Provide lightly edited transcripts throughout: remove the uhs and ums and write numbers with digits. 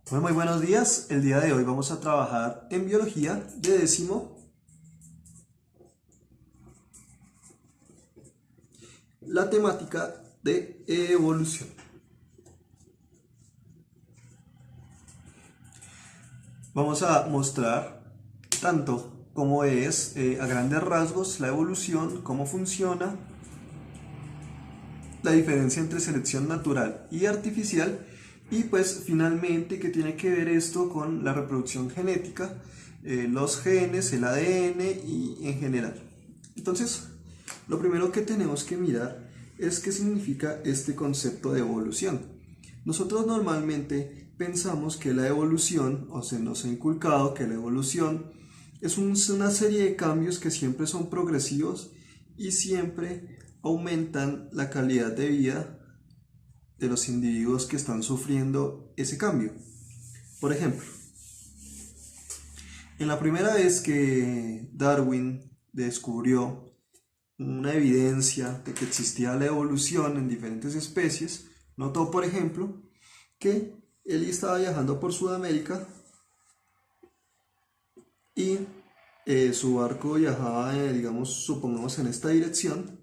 Bueno, muy buenos días. El día de hoy vamos a trabajar en biología de décimo, la temática de evolución. Vamos a mostrar tanto cómo es a grandes rasgos la evolución, cómo funciona, la diferencia entre selección natural y artificial y pues finalmente qué tiene que ver esto con la reproducción genética, los genes, el ADN y en general. Entonces, lo primero que tenemos que mirar es qué significa este concepto de evolución. Nosotros normalmente pensamos que la evolución, o se nos ha inculcado que la evolución es una serie de cambios que siempre son progresivos y siempre aumentan la calidad de vida de los individuos que están sufriendo ese cambio. Por ejemplo, en la primera vez que Darwin descubrió una evidencia de que existía la evolución en diferentes especies, notó, por ejemplo, que él estaba viajando por Sudamérica y su barco viajaba, digamos, supongamos en esta dirección,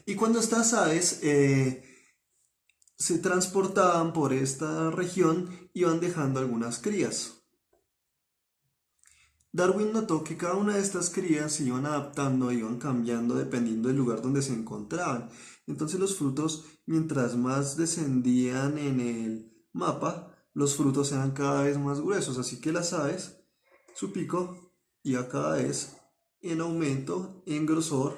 y cuando estas aves se transportaban por esta región, iban dejando algunas crías. Darwin notó que cada una de estas crías se iban adaptando, iban cambiando dependiendo del lugar donde se encontraban. Entonces los frutos, mientras más descendían en el mapa, los frutos eran cada vez más gruesos. Así que las aves, su pico iba cada vez en aumento, en grosor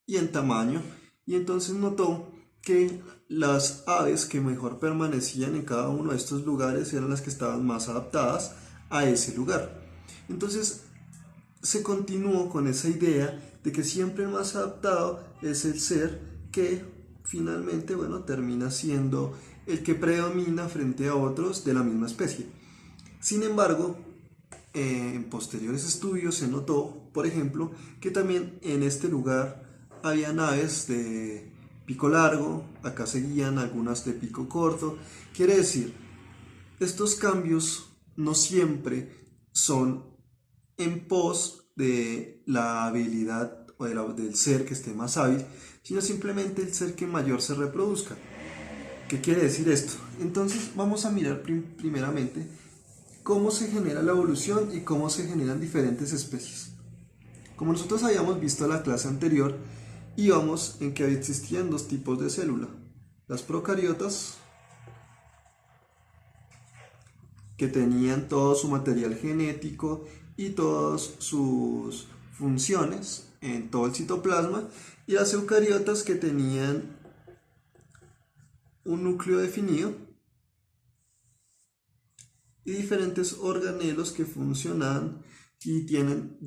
y en tamaño. Y entonces notó que las aves que mejor permanecían en cada uno de estos lugares eran las que estaban más adaptadas a ese lugar. Entonces se continuó con esa idea de que siempre el más adaptado es el ser que finalmente, bueno, termina siendo el que predomina frente a otros de la misma especie. Sin embargo, en posteriores estudios se notó, por ejemplo, que también en este lugar había aves de pico largo, acá seguían algunas de pico corto. Quiere decir, estos cambios no siempre son en pos de la habilidad o del ser que esté más hábil, sino simplemente el ser que mayor se reproduzca. ¿Qué quiere decir esto? Entonces vamos a mirar primeramente cómo se genera la evolución y cómo se generan diferentes especies. Como nosotros habíamos visto en la clase anterior, íbamos en que existían dos tipos de célula. Las procariotas, que tenían todo su material genético y todas sus funciones en todo el citoplasma, y las eucariotas que tenían un núcleo definido y diferentes organelos que funcionan y tienen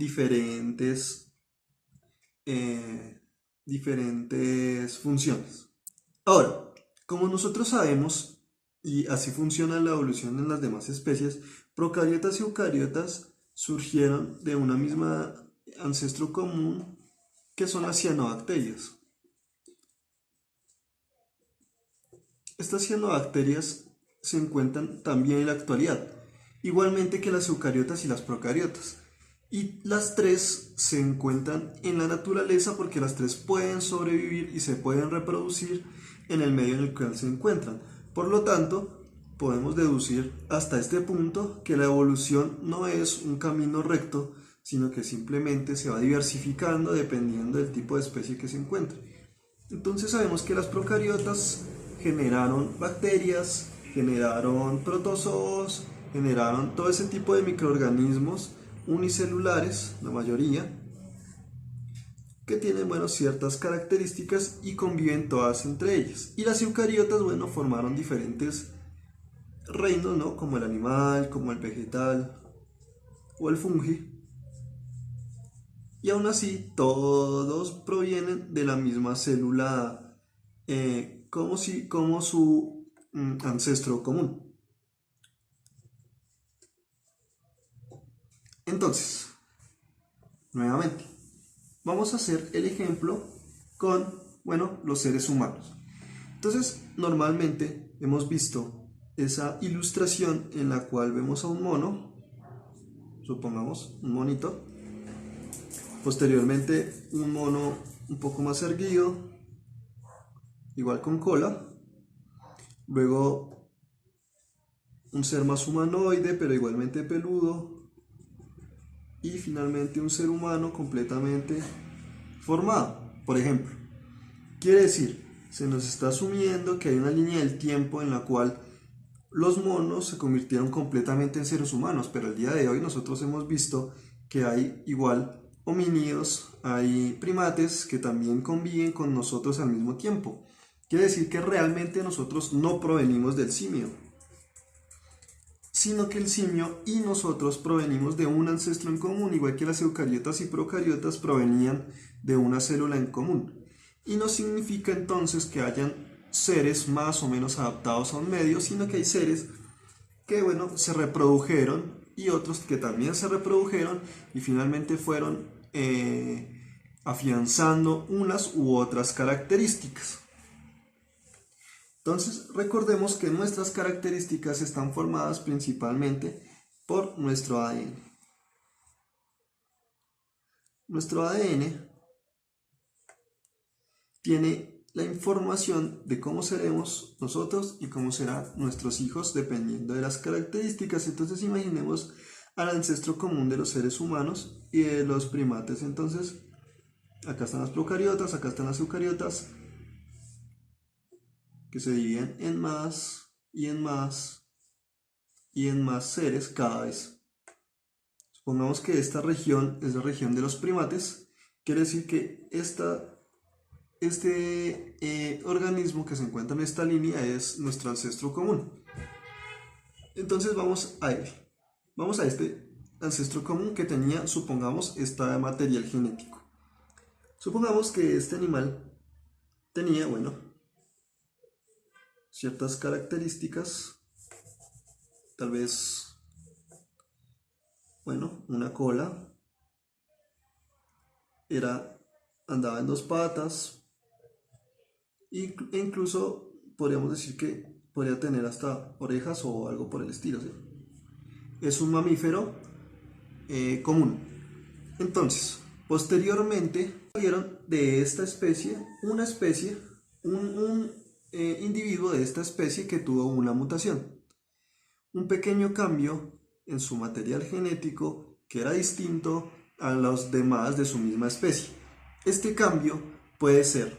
eh, diferentes funciones. Ahora, como nosotros sabemos, y así funciona la evolución en las demás especies, procariotas y eucariotas surgieron de una misma ancestro común que son las cianobacterias. Estas cianobacterias se encuentran también en la actualidad, igualmente que las eucariotas y las procariotas. Y las tres se encuentran en la naturaleza porque las tres pueden sobrevivir y se pueden reproducir en el medio en el cual se encuentran. Por lo tanto, podemos deducir hasta este punto que la evolución no es un camino recto, sino que simplemente se va diversificando dependiendo del tipo de especie que se encuentre. Entonces sabemos que las procariotas generaron bacterias, generaron protozoos, generaron todo ese tipo de microorganismos unicelulares, la mayoría, que tienen, bueno, ciertas características y conviven todas entre ellas. Y las eucariotas, bueno, formaron diferentes reinos, ¿no? Como el animal, como el vegetal o el fungi. Y aún así, todos provienen de la misma célula, como su ancestro común. Entonces, nuevamente, vamos a hacer el ejemplo con, bueno, los seres humanos. Entonces, normalmente hemos visto esa ilustración en la cual vemos a un mono, supongamos un monito, posteriormente un mono un poco más erguido, igual con cola, luego un ser más humanoide pero igualmente peludo, y finalmente un ser humano completamente formado. Por ejemplo, quiere decir, se nos está asumiendo que hay una línea del tiempo en la cual los monos se convirtieron completamente en seres humanos, pero el día de hoy nosotros hemos visto que hay igual homínidos, hay primates que también conviven con nosotros al mismo tiempo. Quiere decir que realmente nosotros no provenimos del simio, sino que el simio y nosotros provenimos de un ancestro en común, igual que las eucariotas y procariotas provenían de una célula en común. Y no significa entonces que hayan seres más o menos adaptados a un medio, sino que hay seres que, bueno, se reprodujeron y otros que también se reprodujeron y finalmente fueron afianzando unas u otras características. Entonces, recordemos que nuestras características están formadas principalmente por nuestro ADN. Nuestro ADN tiene la información de cómo seremos nosotros y cómo serán nuestros hijos dependiendo de las características. Entonces, imaginemos al ancestro común de los seres humanos y de los primates. Entonces, acá están las procariotas, acá están las eucariotas, que se dividen en más y en más y en más seres cada vez. Supongamos que esta región es la región de los primates, quiere decir que este organismo que se encuentra en esta línea es nuestro ancestro común. Entonces vamos a él. Vamos a este ancestro común que tenía, supongamos, este material genético. Supongamos que este animal tenía, bueno, ciertas características, tal vez, bueno, una cola, andaba en dos patas, e incluso podríamos decir que podría tener hasta orejas o algo por el estilo, ¿sí? Es un mamífero común. Entonces, posteriormente salieron de esta especie una especie, un individuo de esta especie que tuvo una mutación, un pequeño cambio en su material genético que era distinto a los demás de su misma especie. Este cambio puede ser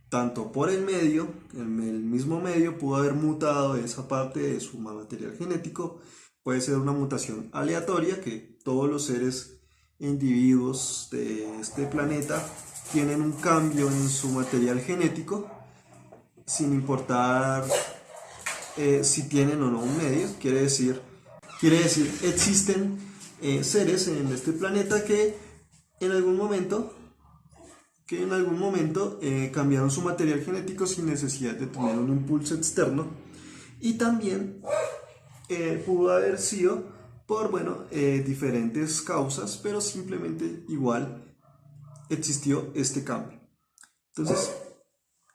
tanto por el medio, el mismo medio pudo haber mutado esa parte de su material genético, puede ser una mutación aleatoria, que todos los seres e individuos de este planeta tienen un cambio en su material genético, sin importar si tienen o no un medio. Quiere decir existen seres en este planeta que en algún momento cambiaron su material genético sin necesidad de tener un impulso externo, y también pudo haber sido por, bueno, diferentes causas, pero simplemente igual existió este cambio. Entonces,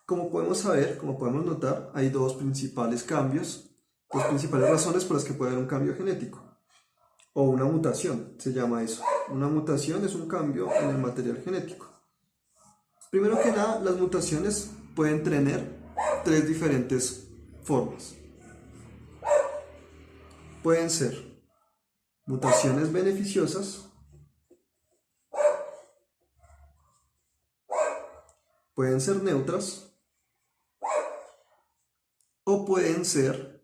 como podemos notar, hay dos principales cambios, dos principales razones por las que puede haber un cambio genético, o una mutación, se llama eso. Una mutación es un cambio en el material genético. Primero que nada, las mutaciones pueden tener tres diferentes formas. Pueden ser mutaciones beneficiosas, pueden ser neutras, o pueden ser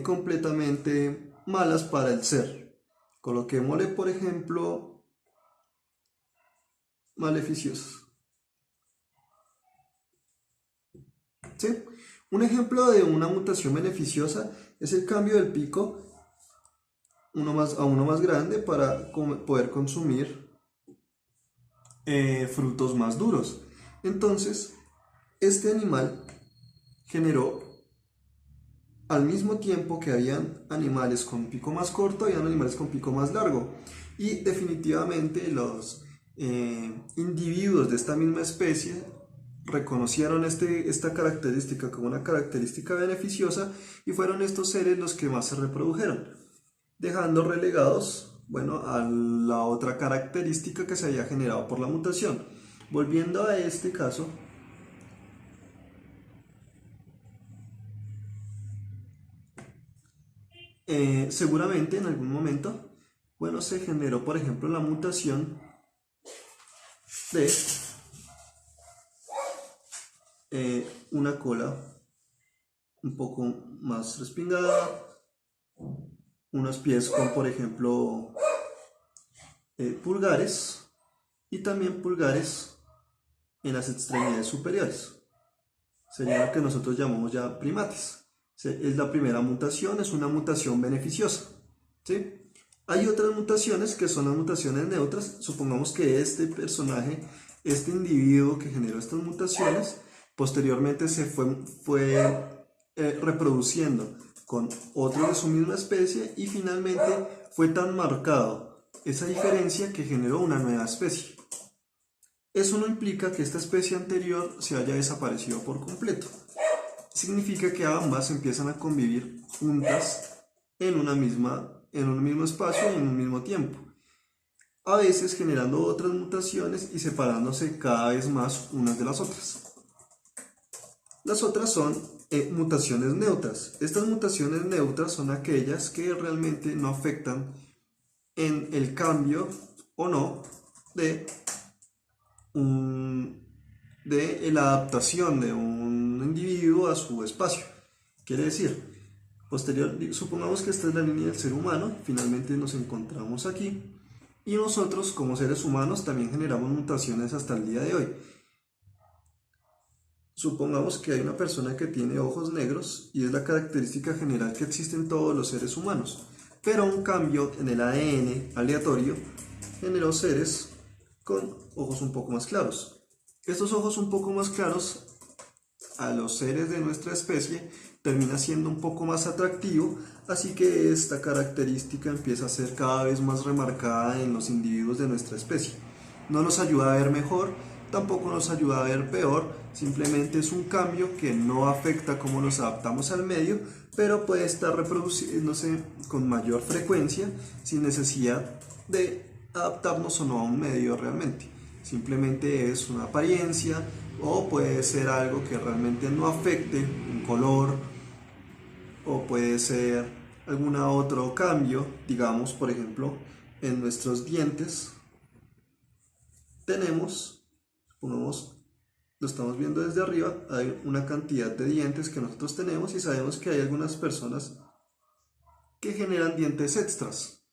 completamente malas para el ser. Coloquémosle, por ejemplo, maleficiosas. ¿Sí? Un ejemplo de una mutación beneficiosa es el cambio del pico a uno más grande para poder consumir frutos más duros. Entonces, este animal generó, al mismo tiempo que habían animales con pico más corto, habían animales con pico más largo, y definitivamente los individuos de esta misma especie reconocieron esta característica como una característica beneficiosa y fueron estos seres los que más se reprodujeron, dejando relegados, bueno, a la otra característica que se había generado por la mutación. Volviendo a este caso, seguramente en algún momento, bueno, se generó, por ejemplo, la mutación de una cola un poco más respingada, unos pies con, por ejemplo, pulgares y también pulgares en las extremidades superiores. Sería lo que nosotros llamamos ya primates. Es la primera mutación, es una mutación beneficiosa. ¿Sí? Hay otras mutaciones que son las mutaciones neutras. Supongamos que este personaje, este individuo que generó estas mutaciones, posteriormente se fue reproduciendo con otros de su misma especie y finalmente fue tan marcado esa diferencia que generó una nueva especie. Eso no implica que esta especie anterior se haya desaparecido por completo. Significa que ambas empiezan a convivir juntas en un mismo espacio y en un mismo tiempo, a veces generando otras mutaciones y separándose cada vez más unas de las otras. Las otras son mutaciones neutras. Estas mutaciones neutras son aquellas que realmente no afectan en el cambio o no de la adaptación de un individuo a su espacio. Quiere decir, supongamos que esta es la línea del ser humano, finalmente nos encontramos aquí, y nosotros como seres humanos también generamos mutaciones hasta el día de hoy. Supongamos que hay una persona que tiene ojos negros y es la característica general que existe en todos los seres humanos, pero un cambio en el ADN aleatorio generó seres con ojos un poco más claros. Estos ojos un poco más claros a los seres de nuestra especie termina siendo un poco más atractivo, así que esta característica empieza a ser cada vez más remarcada en los individuos de nuestra especie. No nos ayuda a ver mejor, tampoco nos ayuda a ver peor, simplemente es un cambio que no afecta cómo nos adaptamos al medio, pero puede estar reproduciéndose con mayor frecuencia sin necesidad de adaptarnos o no a un medio realmente. Simplemente es una apariencia o puede ser algo que realmente no afecte un color o puede ser algún otro cambio, digamos por ejemplo en nuestros dientes tenemos, supongamos lo estamos viendo desde arriba, hay una cantidad de dientes que nosotros tenemos y sabemos que hay algunas personas que generan dientes extras.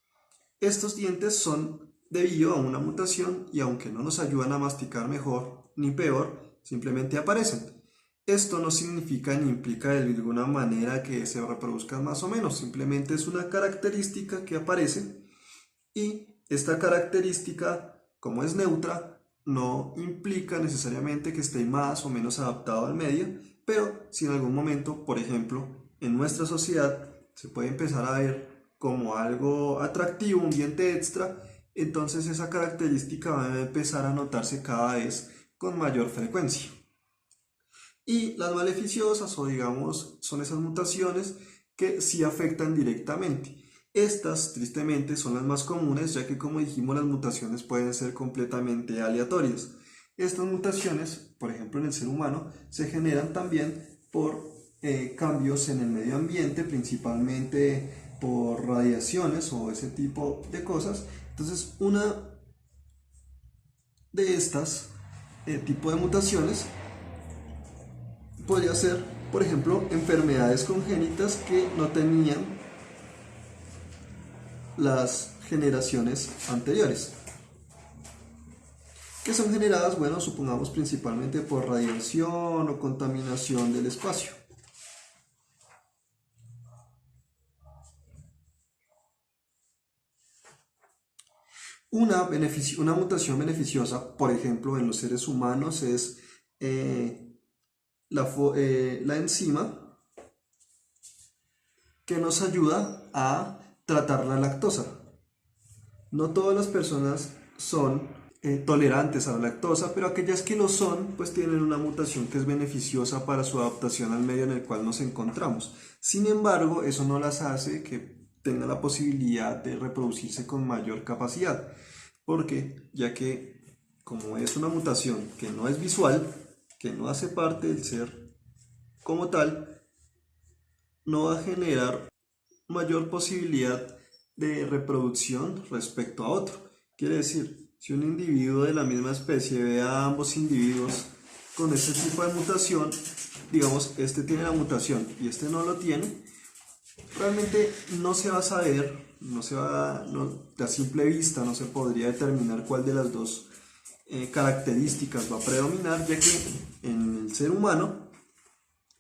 Estos dientes son debido a una mutación y aunque no nos ayudan a masticar mejor ni peor, simplemente aparecen. Esto no significa ni implica de alguna manera que se reproduzcan más o menos, simplemente es una característica que aparece y esta característica, como es neutra, no implica necesariamente que esté más o menos adaptado al medio, pero si en algún momento, por ejemplo, en nuestra sociedad se puede empezar a ver como algo atractivo, un diente extra, entonces esa característica va a empezar a notarse cada vez con mayor frecuencia. Y las maleficiosas, o digamos, son esas mutaciones que sí afectan directamente. Estas, tristemente, son las más comunes, ya que como dijimos, las mutaciones pueden ser completamente aleatorias. Estas mutaciones, por ejemplo en el ser humano, se generan también por cambios en el medio ambiente, principalmente por radiaciones o ese tipo de cosas. Entonces, una de estas tipo de mutaciones podría ser, por ejemplo, enfermedades congénitas que no tenían las generaciones anteriores, que son generadas, bueno, supongamos principalmente por radiación o contaminación del espacio. Una mutación beneficiosa, por ejemplo, en los seres humanos es la enzima que nos ayuda a tratar la lactosa. No todas las personas son tolerantes a la lactosa, pero aquellas que lo son, pues tienen una mutación que es beneficiosa para su adaptación al medio en el cual nos encontramos. Sin embargo, eso no las hace que tengan la posibilidad de reproducirse con mayor capacidad, porque ya que como es una mutación que no es visual, que no hace parte del ser como tal, no va a generar mayor posibilidad de reproducción respecto a otro. Quiere decir, si un individuo de la misma especie ve a ambos individuos con este tipo de mutación, digamos, este tiene la mutación y este no lo tiene, realmente no se va a saber, a simple vista no se podría determinar cuál de las dos características va a predominar, ya que en el ser humano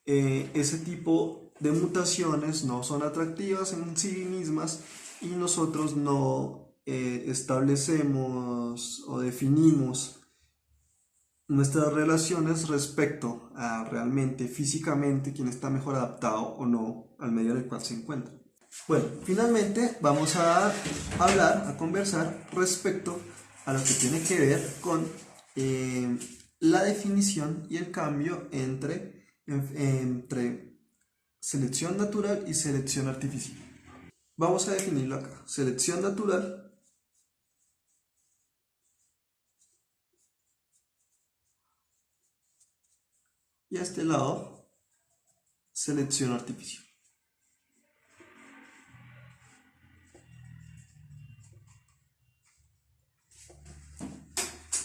ese tipo de mutaciones no son atractivas en sí mismas y nosotros no establecemos o definimos nuestras relaciones respecto a realmente físicamente quién está mejor adaptado o no al medio en el cual se encuentra. Bueno, finalmente vamos a hablar, a conversar respecto a lo que tiene que ver con la definición y el cambio entre selección natural y selección artificial. Vamos a definirlo acá. Selección natural y a este lado selección artificial.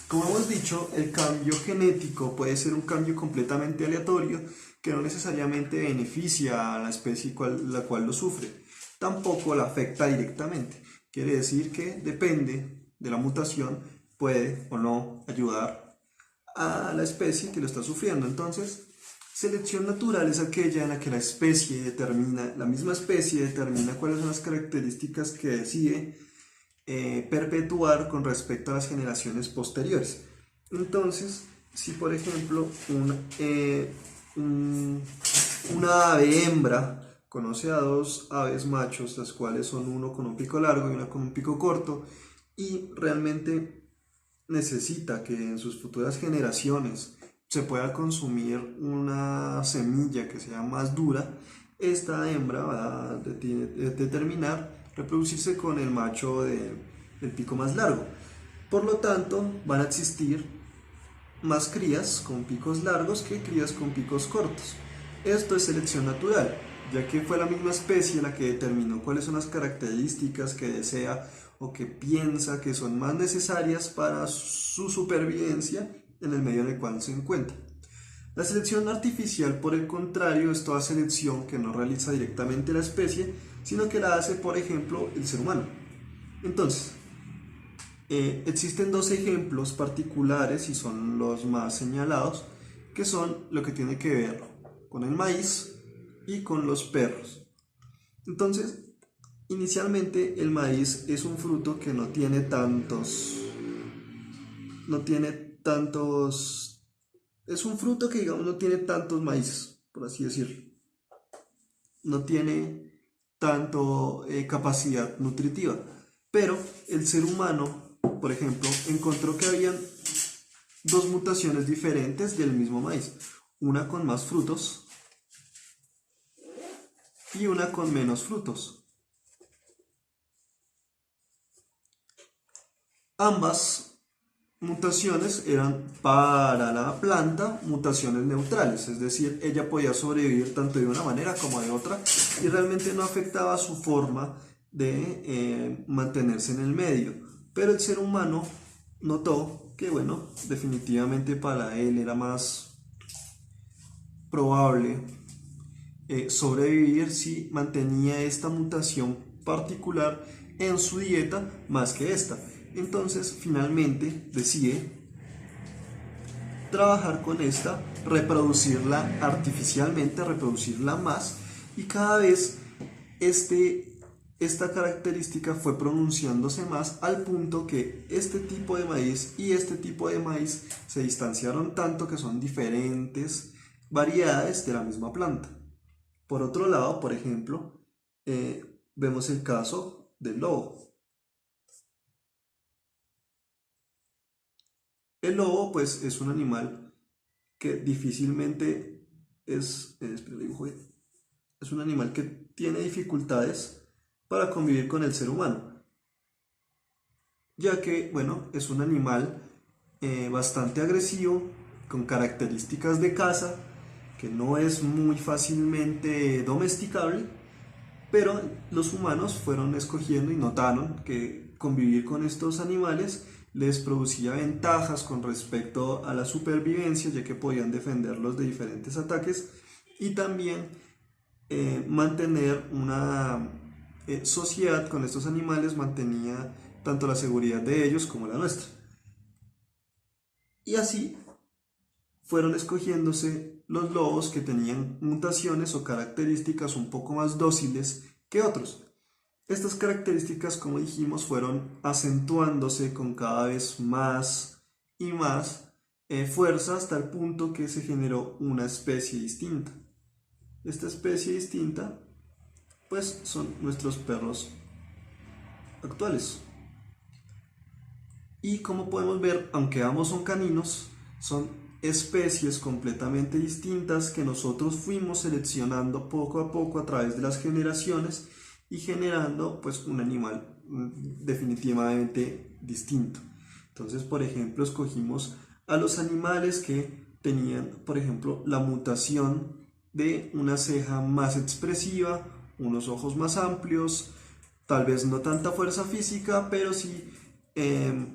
Como hemos dicho, el cambio genético puede ser un cambio completamente aleatorio que no necesariamente beneficia a la especie la cual lo sufre, tampoco la afecta directamente. Quiere decir que depende de la mutación, puede o no ayudar a la especie que lo está sufriendo. Entonces, selección natural es aquella en la que la misma especie determina cuáles son las características que decide perpetuar con respecto a las generaciones posteriores. Entonces, si por ejemplo una ave hembra conoce a dos aves machos, las cuales son uno con un pico largo y una con un pico corto, y realmente necesita que en sus futuras generaciones se pueda consumir una semilla que sea más dura, esta hembra va a determinar reproducirse con el macho del pico más largo. Por lo tanto, van a existir más crías con picos largos que crías con picos cortos. Esto es selección natural, ya que fue la misma especie la que determinó cuáles son las características que desea o que piensa que son más necesarias para su supervivencia en el medio en el cual se encuentra. La selección artificial, por el contrario, es toda selección que no realiza directamente la especie, sino que la hace, por ejemplo, el ser humano. Entonces, existen dos ejemplos particulares y son los más señalados, que son lo que tiene que ver con el maíz y con los perros. Entonces, inicialmente el maíz es un fruto que no tiene tantos, es un fruto que digamos no tiene tantos maíces, por así decirlo. No tiene tanto capacidad nutritiva. Pero el ser humano, por ejemplo, encontró que habían dos mutaciones diferentes del mismo maíz. Una con más frutos y una con menos frutos. Ambas mutaciones eran para la planta mutaciones neutrales, es decir, ella podía sobrevivir tanto de una manera como de otra y realmente no afectaba su forma de mantenerse en el medio. Pero el ser humano notó que, bueno, definitivamente para él era más probable sobrevivir si mantenía esta mutación particular en su dieta más que esta. Entonces finalmente decide trabajar con esta, reproducirla artificialmente, reproducirla más y cada vez esta característica fue pronunciándose más al punto que este tipo de maíz y este tipo de maíz se distanciaron tanto que son diferentes variedades de la misma planta. Por otro lado, por ejemplo, vemos el caso del lobo. El lobo pues es un animal que difícilmente espera, le dibujo bien. Es un animal que tiene dificultades para convivir con el ser humano, ya que, bueno, es un animal bastante agresivo, con características de caza, que no es muy fácilmente domesticable, pero los humanos fueron escogiendo y notaron que convivir con estos animales les producía ventajas con respecto a la supervivencia, ya que podían defenderlos de diferentes ataques y también mantener una sociedad con estos animales mantenía tanto la seguridad de ellos como la nuestra. Y así fueron escogiéndose los lobos que tenían mutaciones o características un poco más dóciles que otros. Estas características, como dijimos, fueron acentuándose con cada vez más y más fuerza hasta el punto que se generó una especie distinta. Esta especie distinta, pues, son nuestros perros actuales. Y como podemos ver, aunque ambos son caninos, son especies completamente distintas que nosotros fuimos seleccionando poco a poco a través de las generaciones y generando pues un animal definitivamente distinto. Entonces, por ejemplo, escogimos a los animales que tenían, por ejemplo, la mutación de una ceja más expresiva, unos ojos más amplios, tal vez no tanta fuerza física, pero sí eh,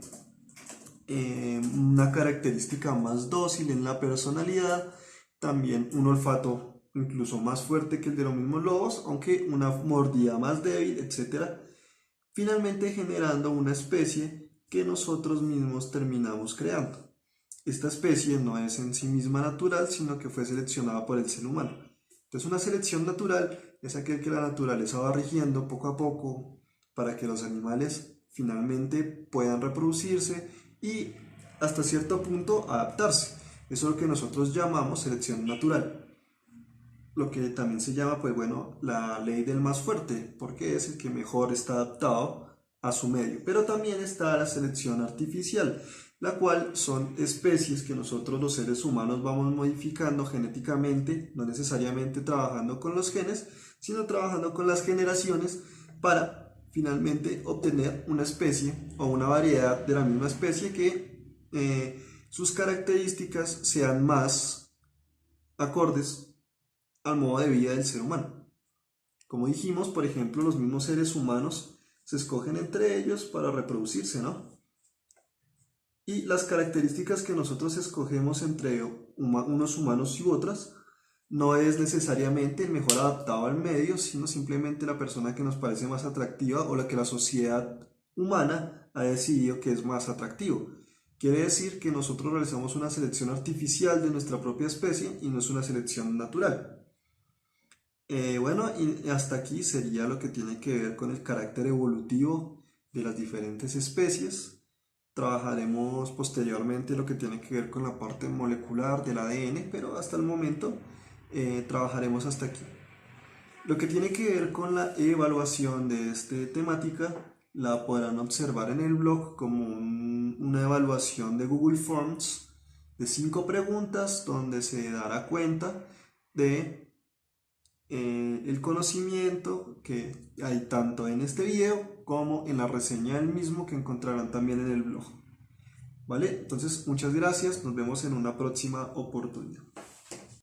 una característica más dócil en la personalidad, también un olfato incluso más fuerte que el de los mismos lobos, aunque una mordida más débil, etc. Finalmente generando una especie que nosotros mismos terminamos creando. Esta especie no es en sí misma natural, sino que fue seleccionada por el ser humano. Entonces una selección natural es aquel que la naturaleza va rigiendo poco a poco para que los animales finalmente puedan reproducirse y hasta cierto punto adaptarse. Eso es lo que nosotros llamamos selección natural. Lo que también se llama, pues bueno, la ley del más fuerte, porque es el que mejor está adaptado a su medio. Pero también está la selección artificial, la cual son especies que nosotros los seres humanos vamos modificando genéticamente, no necesariamente trabajando con los genes, sino trabajando con las generaciones para finalmente obtener una especie o una variedad de la misma especie que sus características sean más acordes al modo de vida del ser humano. Como dijimos, por ejemplo, los mismos seres humanos se escogen entre ellos para reproducirse, ¿no? Y las características que nosotros escogemos entre unos humanos y otras no es necesariamente el mejor adaptado al medio, sino simplemente la persona que nos parece más atractiva o la que la sociedad humana ha decidido que es más atractivo. Quiere decir que nosotros realizamos una selección artificial de nuestra propia especie y no es una selección natural. Bueno, y hasta aquí sería lo que tiene que ver con el carácter evolutivo de las diferentes especies. Trabajaremos posteriormente lo que tiene que ver con la parte molecular del ADN, pero hasta el momento trabajaremos hasta aquí. Lo que tiene que ver con la evaluación de esta temática la podrán observar en el blog como una evaluación de Google Forms de 5 preguntas donde se dará cuenta de el conocimiento que hay tanto en este video como en la reseña del mismo que encontrarán también en el blog. ¿Vale? Entonces, muchas gracias, nos vemos en una próxima oportunidad.